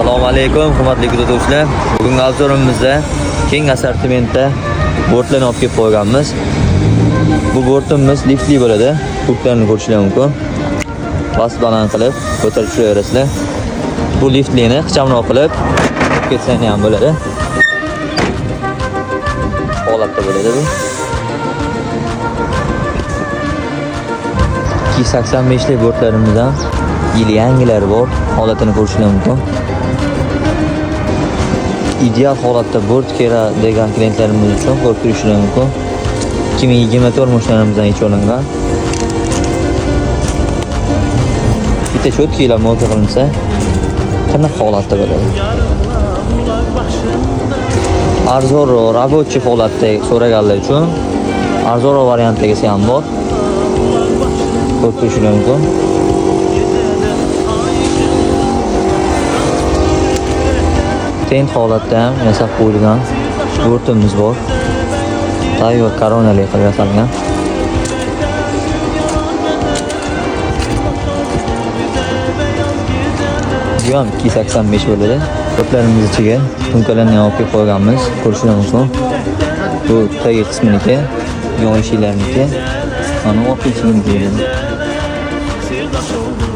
Assalomu alaykum, hurmatli kuzatuvchilar. Bugungi obzorimizda keng assortimentda bortlarni olib kelib qo'yganmiz. Bu bortimiz liftli bo'ladi. Ko'klarni ko'rishingiz mumkin. Past baland qilib ko'tarib tushaverasizlar. Bu liftlining ixchamroq qilib ketsangiz ham bo'ladi. Holatda bo'ladi bu. 285 lik bortlarimizdan yili yangilari bor. Holatini ko'rishingiz mumkin. Ideal holatda bort kerak degan klientlarimiz uchun ko'rib turishingiz mumkin. 2024 mashinalarimizdan yechib olingan. Bitta cho'tkilar mo'lta qilinsa, tiniq holatda bo'ladi. Arzonroq рабочий holatda so'raganlar uchun arzonroq variantdagisi ham bor. Ko'rib turishingiz mumkin. Teng holatda ham yasab qo'yilgan bortimiz bor. Tayyor koronali qilib yasalgan. Bu ham 285 bo'ladi. Bortlarimiz ichiga sumkalarni olib kelib qo'yganmiz. Ko'rishingiz mumkin. Bu tagi qisminiki, yon eshiklarniki, mana orqa qisminiki.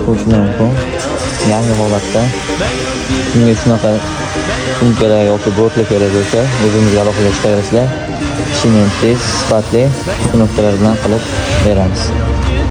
Ko'rishingiz mumkin. Yangi holatda. Bunga shunaqa sumkalar yoki bortlar kerak bo'lsa, o'zimizga aloqaga chiqaverasizlar. Ishini tez, sifatli, nuqtalar bilan qilib beramiz.